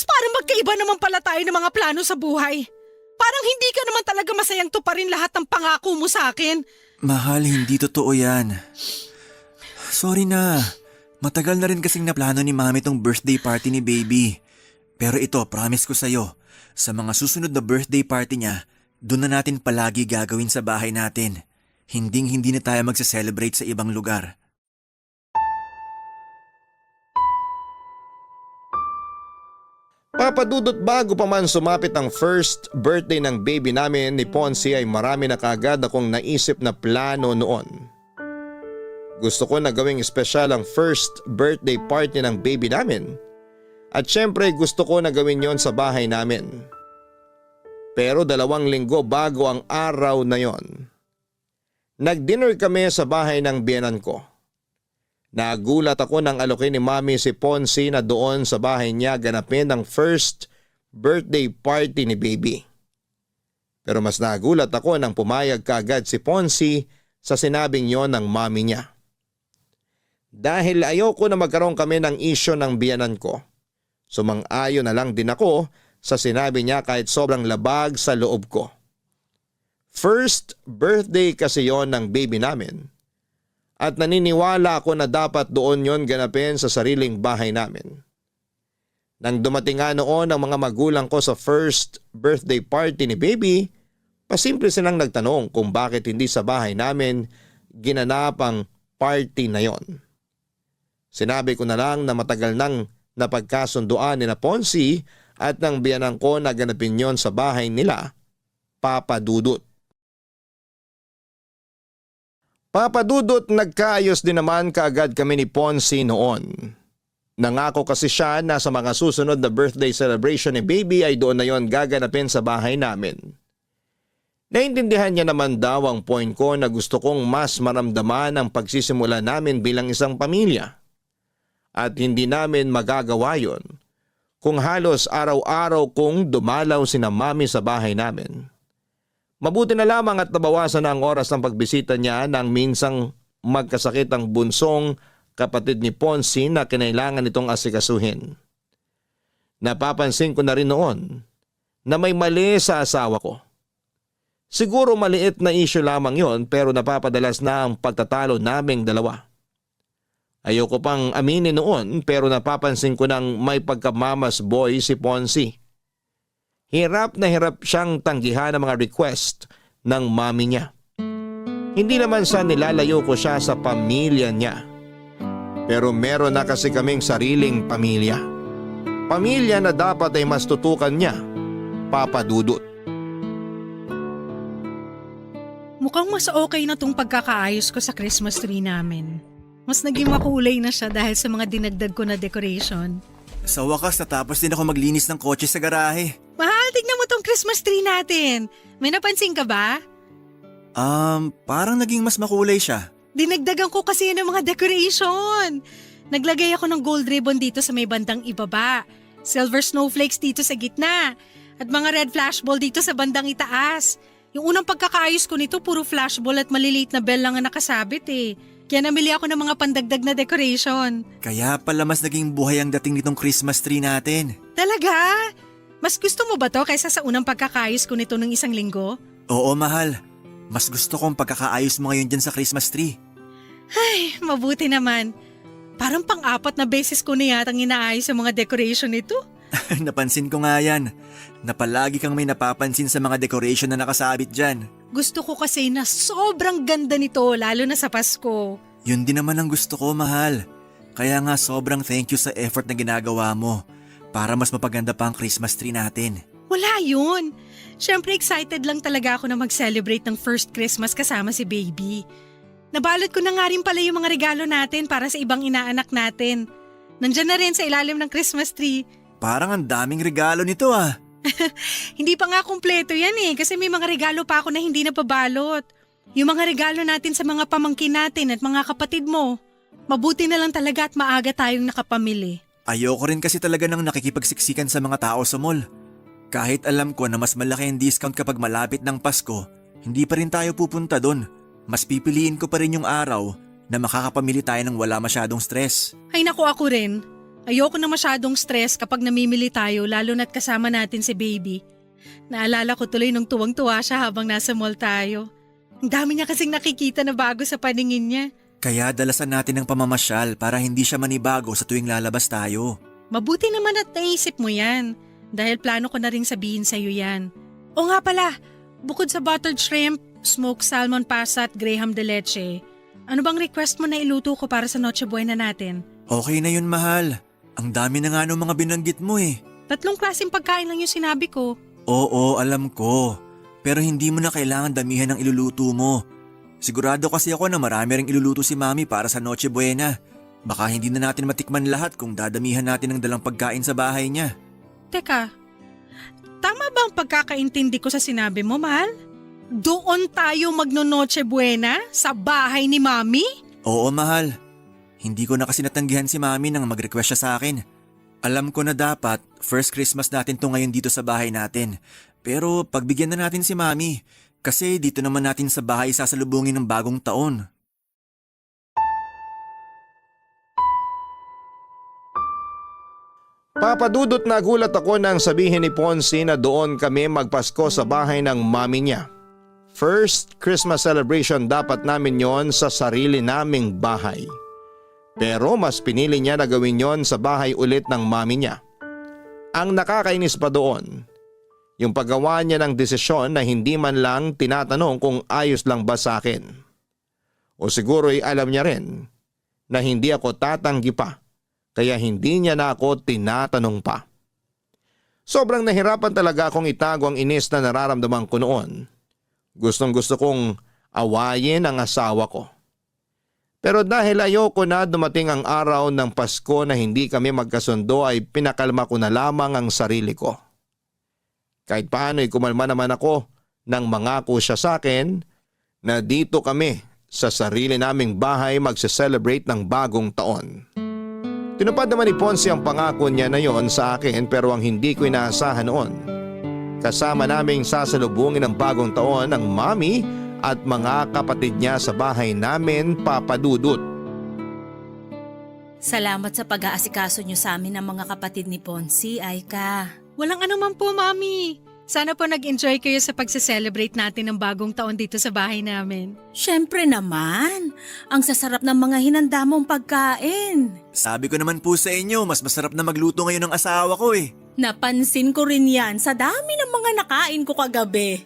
parang magkaiba naman pala tayo ng mga plano sa buhay. Parang hindi ka naman talaga masayang tuparin lahat ng pangako mo sa akin.
Mahal, hindi totoo yan. Sorry na. Matagal na rin kasing naplano ni Mami tong birthday party ni baby. Pero ito, promise ko sa'yo, sa mga susunod na birthday party niya, doon na natin palagi gagawin sa bahay natin. Hindi na tayo magsa-celebrate sa ibang lugar.
Papadudot bago pa man sumapit ang first birthday ng baby namin ni Ponce ay marami na kaagad akong naisip na plano noon. Gusto ko na gawing espesyal ang first birthday party ng baby namin. At syempre gusto ko na gawin yon sa bahay namin. Pero 2 linggo bago ang araw na yon, nag-dinner kami sa bahay ng biyenan ko. Nagulat ako nang alokin ni Mami si Ponce na doon sa bahay niya ganapin ang first birthday party ni baby. Pero mas nagulat ako nang pumayag kaagad si Ponce sa sinabing yon ng mami niya. Dahil ayoko na magkaroon kami ng isyo ng biyenan ko, sumang-ayon na lang din ako sa sinabi niya kahit sobrang labag sa loob ko. First birthday kasi yon ng baby namin at naniniwala ako na dapat doon yon ganapin sa sariling bahay namin. Nang dumating nga noon ang mga magulang ko sa first birthday party ni baby, pasimple silang nagtanong kung bakit hindi sa bahay namin ginanap ang party na yon. Sinabi ko na lang na matagal nang napagkasunduan ni na Ponce at ng biyanan ko na ganapin yon sa bahay nila, Papa Dudut. Papa Dudut, nagkaayos din naman kaagad kami ni Ponce noon. Nangako kasi siya na sa mga susunod na birthday celebration ni baby ay doon na yon gaganapin sa bahay namin. Naintindihan niya naman daw ang point ko na gusto kong mas maramdaman ang pagsisimula namin bilang isang pamilya. At hindi namin magagawa yon kung halos araw-araw kong dumalaw sina Mami sa bahay namin. Mabuti na lamang at nabawasan na ang oras ng pagbisita niya nang minsang magkasakit ang bunsong kapatid ni Ponce na kinailangan itong asikasuhin. Napapansin ko na rin noon na may mali sa asawa ko. Siguro maliit na issue lamang yon pero napapadalas na ang pagtatalo naming dalawa. Ayoko pang aminin noon pero napapansin ko nang may pagkamamas boy si Ponce. Hirap na hirap siyang tanggihan ang mga request ng mami niya. Hindi naman sa nilalayo ko siya sa pamilya niya. Pero meron na kasi kaming sariling pamilya. Pamilya na dapat ay mas tutukan niya, Papa Dudut.
Mukhang mas okay na tong pagkakaayos ko sa Christmas tree namin. Mas naging makulay na siya dahil sa mga dinagdag ko na decoration.
Sa wakas natapos din ako maglinis ng kotse sa garahe.
Mahal, tignan mo tong Christmas tree natin. May napansin ka ba?
Parang naging mas makulay siya.
Dinagdagan ko kasi yun ng mga decoration. Naglagay ako ng gold ribbon dito sa may bandang ibaba, silver snowflakes dito sa gitna, at mga red flashball dito sa bandang itaas. Yung unang pagkakaayos ko nito, puro flashball at maliliit na bell lang ang nakasabit eh. Kaya namili ako ng mga pandagdag na decoration.
Kaya pala mas naging buhay ang dating nitong Christmas tree natin.
Talaga? Mas gusto mo ba to kaysa sa unang pagkakaayos ko nito ng isang linggo?
Oo, mahal. Mas gusto kong pagkakaayos mo ngayon dyan sa Christmas tree.
Ay, mabuti naman. Parang pang-apat na beses ko na yatang inaayos ang mga decoration nito.
Napansin ko nga yan. Na palagi kang may napapansin sa mga decoration na nakasabit dyan.
Gusto ko kasi na sobrang ganda nito lalo na sa Pasko.
Yun din naman ang gusto ko, mahal. Kaya nga sobrang thank you sa effort na ginagawa mo para mas mapaganda pa ang Christmas tree natin.
Wala yun. Siyempre excited lang talaga ako na mag-celebrate ng first Christmas kasama si baby. Nabalot ko na nga rin pala yung mga regalo natin para sa ibang inaanak natin. Nandyan na rin sa ilalim ng Christmas tree.
Parang ang daming regalo nito ah.
Hindi pa nga kumpleto yan eh kasi may mga regalo pa ako na hindi napabalot. Yung mga regalo natin sa mga pamangkin natin at mga kapatid mo. Mabuti na lang talaga at maaga tayong nakapamili.
Ayoko rin kasi talaga ng nakikipagsiksikan sa mga tao sa mall. Kahit alam ko na mas malaki ang discount kapag malapit ng Pasko, hindi pa rin tayo pupunta doon. Mas pipiliin ko pa rin yung araw na makakapamili tayo ng wala masyadong stress.
Ay naku, ako rin. Ayoko na masyadong stress kapag namimili tayo lalo na't kasama natin si baby. Naalala ko tuloy nung tuwang-tuwa siya habang nasa mall tayo. Ang dami niya kasing nakikita na bago sa paningin niya.
Kaya dalasan natin ng pamamasyal para hindi siya manibago sa tuwing lalabas tayo.
Mabuti naman at naisip mo yan. Dahil plano ko na rin sabihin sa'yo yan. O nga pala, bukod sa buttered shrimp, smoked salmon pasta at graham de leche, ano bang request mo na iluto ko para sa Noche Buena natin?
Okay na yun, mahal. Ang dami na nga nung mga binanggit mo eh.
3 klaseng pagkain lang yung sinabi ko.
Oo, alam ko. Pero hindi mo na kailangan damihan ng iluluto mo. Sigurado kasi ako na marami ring iluluto si Mami para sa Noche Buena. Baka hindi na natin matikman lahat kung dadamihan natin ng dalang pagkain sa bahay niya.
Teka, tama ba ang pagkakaintindi ko sa sinabi mo, mahal? Doon tayo magno-Noche Buena sa bahay ni Mami?
Oo, mahal. Hindi ko na kasi natanggihan si Mami nang mag-request siya sa akin. Alam ko na dapat first Christmas natin to ngayon dito sa bahay natin. Pero pagbigyan na natin si Mami kasi dito naman natin sa bahay sasalubungin ng bagong taon.
Papadudot na gulat ako nang sabihin ni Ponce na doon kami magpasko sa bahay ng mami niya. First Christmas celebration dapat namin yon sa sarili naming bahay. Pero mas pinili niya na gawin yon sa bahay ulit ng mami niya. Ang nakakainis pa doon, yung paggawa niya ng desisyon na hindi man lang tinatanong kung ayos lang ba sa akin. O siguro'y alam niya rin na hindi ako tatanggi pa. Kaya hindi niya na ako tinatanong pa. Sobrang nahirapan talaga akong itago ang inis na nararamdaman ko noon. Gustong gusto kong awayin ang asawa ko. Pero dahil ayoko na dumating ang araw ng Pasko na hindi kami magkasundo ay pinakalma ko na lamang ang sarili ko. Kahit paano ay kumalma naman ako nang mangako siya sa akin na dito kami sa sarili naming bahay magse-celebrate ng bagong taon. Tinupad naman ni Ponce ang pangako niya na yon sa akin pero ang hindi ko inaasahan noon. Kasama naming sasalubungin ng bagong taon ang mami at mga kapatid niya sa bahay namin, papadudot.
Salamat sa pag-aasikaso niyo sa amin ng mga kapatid ni Ponce, Aika.
Walang anuman po, Mami. Sana po nag-enjoy kayo sa pagse-celebrate natin ng bagong taon dito sa bahay namin.
Siyempre naman, ang sasarap ng mga hinanda mong pagkain.
Sabi ko naman po sa inyo, mas masarap na magluto ngayon ng asawa ko eh.
Napansin ko rin yan sa dami ng mga nakain ko kagabi.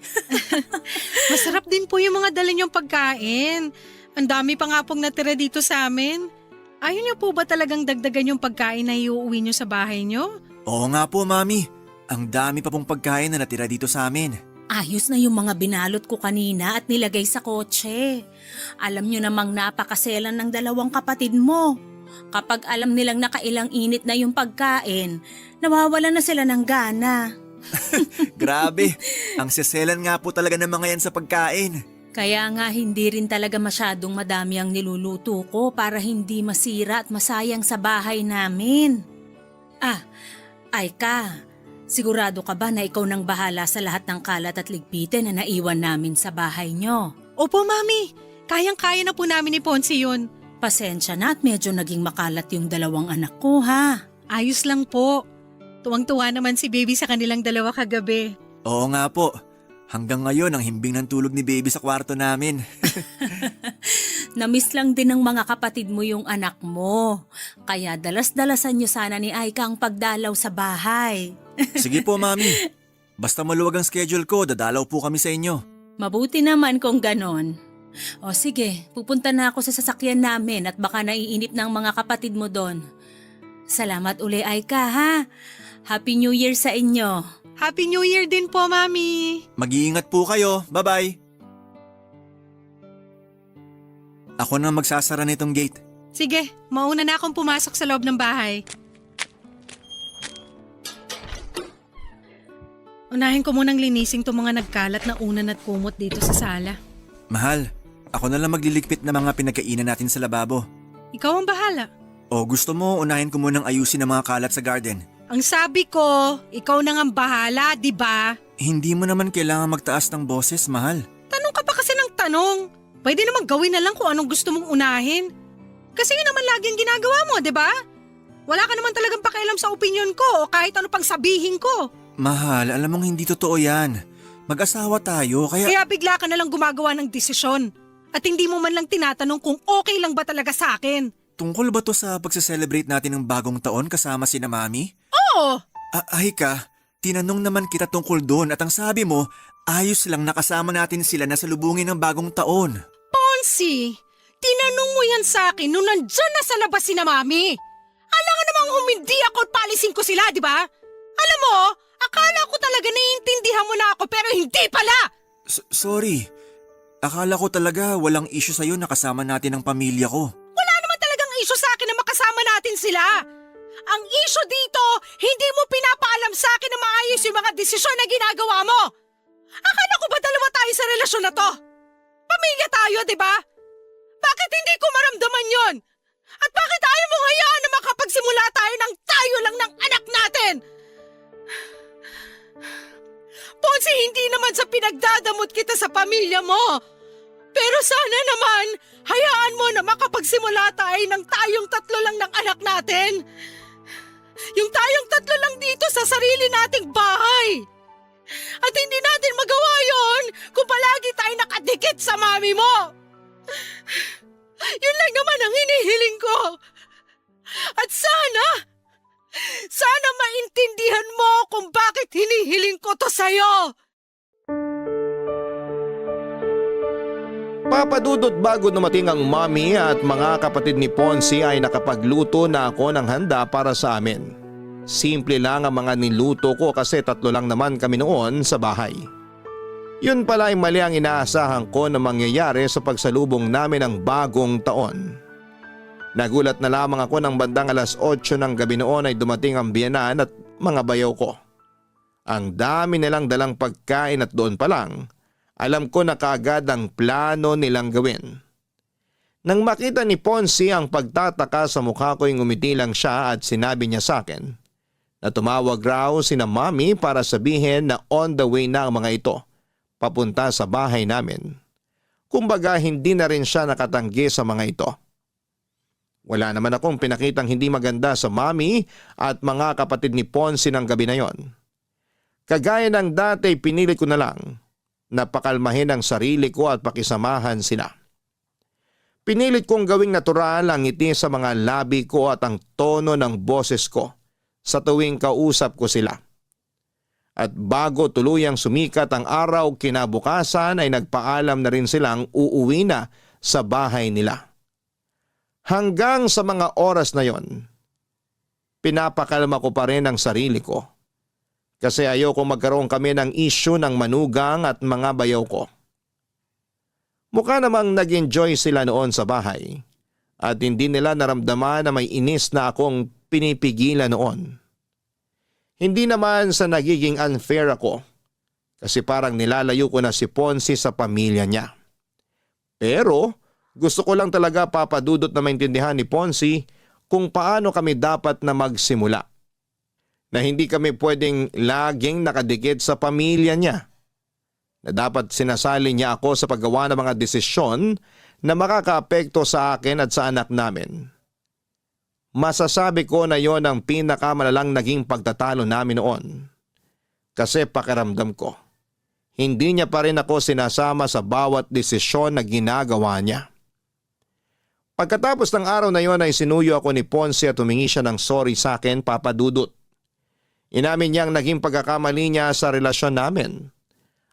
Masarap din po yung mga dala niyong pagkain. Ang dami pa nga pong natira dito sa amin. Ayaw niyo po ba talagang dagdagan yung pagkain na iuuwi niyo sa bahay niyo?
Oo nga po, Mami. Ang dami pa pong pagkain na natira dito sa amin.
Ayos na yung mga binalot ko kanina at nilagay sa kotse. Alam nyo namang napakaselan ng dalawang kapatid mo. Kapag alam nilang nakailang init na yung pagkain, nawawala na sila ng gana.
Grabe, ang seselan nga po talaga ng mga yan sa pagkain.
Kaya nga hindi rin talaga masyadong madami ang niluluto ko para hindi masira at masayang sa bahay namin. Aika, Sigurado ka ba na ikaw nang bahala sa lahat ng kalat at ligpitin na naiwan namin sa bahay nyo?
Opo, Mami. Kayang-kaya na po namin ni Ponsi yun.
Pasensya na at medyo naging makalat yung dalawang anak ko ha.
Ayos lang po. Tuwang-tuwa naman si Baby sa kanilang dalawa kagabi.
Oo nga po. Hanggang ngayon ang himbing ng tulog ni baby sa kwarto namin.
Namiss lang din ng mga kapatid mo yung anak mo. Kaya dalas-dalasan nyo sana ni Aika ang pagdalaw sa bahay.
Sige po, Mami. Basta maluwag ang schedule ko, dadalaw po kami sa inyo.
Mabuti naman kung ganon. O sige, pupunta na ako sa sasakyan namin at baka naiinip ng mga kapatid mo doon. Salamat uli Aika ha. Happy New Year sa inyo.
Happy New Year din po, Mami.
Mag-iingat po kayo. Bye-bye. Ako na magsasara nitong gate.
Sige, mauna na akong pumasok sa loob ng bahay. Unahin ko munang linising itong mga nagkalat na unan at kumot dito sa sala.
Mahal, ako na lang magliligpit ng mga pinagkainan natin sa lababo.
Ikaw ang bahala.
O gusto mo, unahin ko munang ayusin ang mga kalat sa garden.
Ang sabi ko, ikaw na ang bahala, di ba?
Hindi mo naman kailangan magtaas ng boses, mahal.
Tanong ka pa kasi ng tanong. Pwede naman gawin na lang kung anong gusto mong unahin. Kasi yun naman lagi ang ginagawa mo, di ba? Wala ka naman talagang pakialam sa opinion ko o kahit ano pang sabihin ko.
Mahal, alam mong hindi totoo yan. Mag-asawa tayo,
Kaya bigla ka na lang gumagawa ng desisyon. At hindi mo man lang tinatanong kung okay lang ba talaga sa akin.
Tungkol ba to sa pagse-celebrate natin ng bagong taon kasama sina Mami?
Oo!
Ahika, tinanong naman kita tungkol doon at ang sabi mo, ayos lang nakasama natin sila na salubungin ng bagong taon.
Ponsi, tinanong mo yan sa akin nung nandyan na sa labas si na Mami. Alam nga namang humindi ako at palisin ko sila, di ba? Alam mo, akala ko talaga naiintindihan mo na ako pero hindi pala!
Sorry, akala ko talaga walang issue sa'yo na kasama natin ang pamilya ko.
Wala naman talagang issue sa akin na makasama natin sila. Ang issue dito, hindi mo pinapaalam sa akin na maayos yung mga desisyon na ginagawa mo. Akala ko ba dalawa tayo sa relasyon na to? Pamilya tayo, di ba? Bakit hindi ko maramdaman yon? At bakit ayaw mo hayaan na makapagsimula tayo ng tayo lang ng anak natin? Ponsi, hindi naman sa pinagdadamot kita sa pamilya mo. Pero sana naman, hayaan mo na makapagsimula tayo ng tayong tatlo lang ng anak natin. Yung tayong tatlo lang dito sa sarili nating bahay. At hindi natin magawa yon kung palagi tayo nakadikit sa mami mo. Yun lang naman ang hinihiling ko. At sana maintindihan mo kung bakit hinihiling ko to sa'yo.
Papadudot bago dumating ang mami at mga kapatid ni Ponsi ay nakapagluto na ako ng handa para sa amin. Simple lang ang mga niluto ko kasi tatlo lang naman kami noon sa bahay. Yun pala ay mali ang inaasahan ko na mangyayari sa pagsalubong namin ng bagong taon. Nagulat na lamang ako ng bandang 8:00 ng gabi noon ay dumating ang biyenan at mga bayaw ko. Ang dami nilang dalang pagkain at doon pa lang, alam ko na kaagad ang plano nilang gawin. Nang makita ni Ponsi ang pagtataka sa mukha ko'y ngumiti lang siya at sinabi niya sa akin na tumawag raw sina Mami para sabihin na on the way na ang mga ito papunta sa bahay namin. Kumbaga hindi na rin siya nakatanggi sa mga ito. Wala naman akong pinakitang hindi maganda sa Mami at mga kapatid ni Ponsi ng gabi na yon. Kagaya ng dati pinilit ko na lang na pakalmahin ang sarili ko at pakisamahan sila. Pinilit kong gawing natural ang ngiti sa mga labi ko at ang tono ng boses ko sa tuwing kausap ko sila. At bago tuluyang sumikat ang araw kinabukasan ay nagpaalam na rin silang uuwi na sa bahay nila. Hanggang sa mga oras na yon, pinapakalma ko pa rin ang sarili ko. Kasi ayoko magkaroon kami ng issue ng manugang at mga bayaw ko. Mukha namang nag-enjoy sila noon sa bahay at hindi nila naramdaman na may inis na akong pinipigilan noon. Hindi naman sa nagiging unfair ako kasi parang nilalayo ko na si Ponsi sa pamilya niya. Pero gusto ko lang talaga papadudot na maintindihan ni Ponsi kung paano kami dapat na magsimula. na hindi kami pwedeng laging nakadikit sa pamilya niya, na dapat sinasali niya ako sa paggawa ng mga desisyon na makakaapekto sa akin at sa anak namin. Masasabi ko na yon ang pinakamalalang naging pagtatalo namin noon. Kasi pakiramdam ko, hindi niya pa rin ako sinasama sa bawat desisyon na ginagawa niya. Pagkatapos ng araw na yon ay sinuyo ako ni Ponce at humingi siya ng sorry sa akin, Papa Dudut. Inamin niyang naging pagkakamali niya sa relasyon namin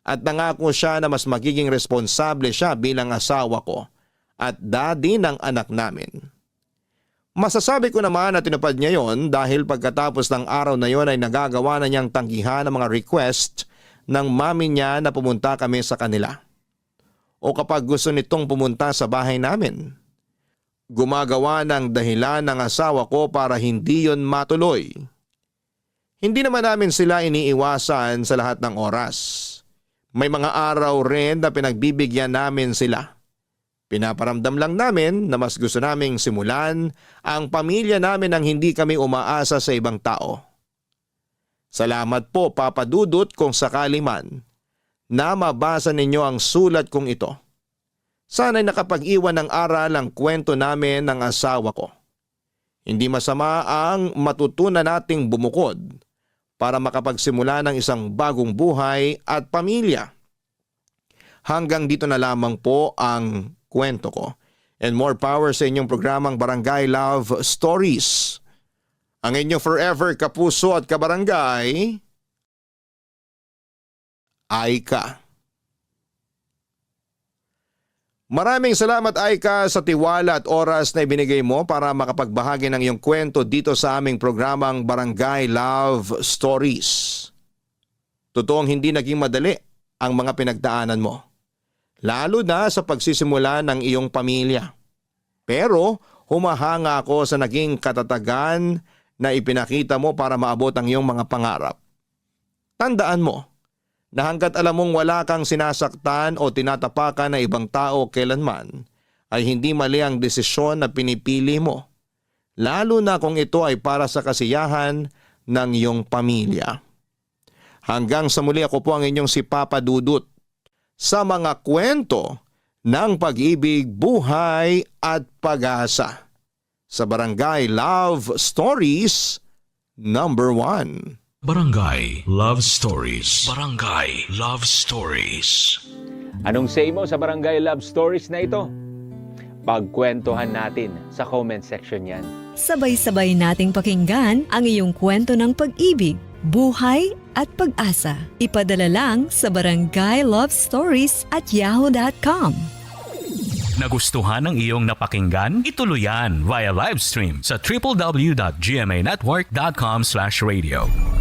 at nangako siya na mas magiging responsable siya bilang asawa ko at daddy ng anak namin. Masasabi ko naman na tinupad niya yon dahil pagkatapos ng araw na yon ay nagagawa na niyang tanggihan ang mga request ng mami niya na pumunta kami sa kanila. O kapag gusto nitong pumunta sa bahay namin, gumagawa ng dahilan ng asawa ko para hindi yon matuloy. Hindi naman namin sila iniiwasan sa lahat ng oras. May mga araw rin na pinagbibigyan namin sila. Pinaparamdam lang namin na mas gusto naming simulan ang pamilya namin nang hindi kami umaasa sa ibang tao. Salamat po, Papa Dudut, kung sakali man na mabasa ninyo ang sulat kong ito. Sana'y nakapag-iwan ng aral ang kwento namin ng asawa ko. Hindi masama ang matutunan nating bumukod para makapagsimula ng isang bagong buhay at pamilya. Hanggang dito na lamang po ang kwento ko. And more power sa inyong programang Barangay Love Stories. Ang inyong forever kapuso at kabarangay, Aika. Maraming salamat, Aika, sa tiwala at oras na ibinigay mo para makapagbahagi ng iyong kwento dito sa aming programang Barangay Love Stories. Totoong hindi naging madali ang mga pinagdaanan mo, lalo na sa pagsisimula ng iyong pamilya. Pero humahanga ako sa naging katatagan na ipinakita mo para maabot ang iyong mga pangarap. Tandaan mo na hanggat alam mong wala kang sinasaktan o tinatapakan na ibang tao kailanman, ay hindi mali ang desisyon na pinipili mo, lalo na kung ito ay para sa kasiyahan ng iyong pamilya. Hanggang sa muli, ako po ang inyong si Papa Dudut sa mga kwento ng pag-ibig, buhay at pag-asa sa Barangay Love Stories number 1.
Barangay Love Stories. Barangay Love Stories.
Anong say mo sa Barangay Love Stories na ito? Pagkwentuhan natin sa comment section yan.
Sabay-sabay nating pakinggan ang iyong kwento ng pag-ibig, buhay at pag-asa. Ipadala lang sa barangaylovestories@yahoo.com.
Nagustuhan ng iyong napakinggan? Ituloy yan via live stream sa www.gmanetwork.com/radio.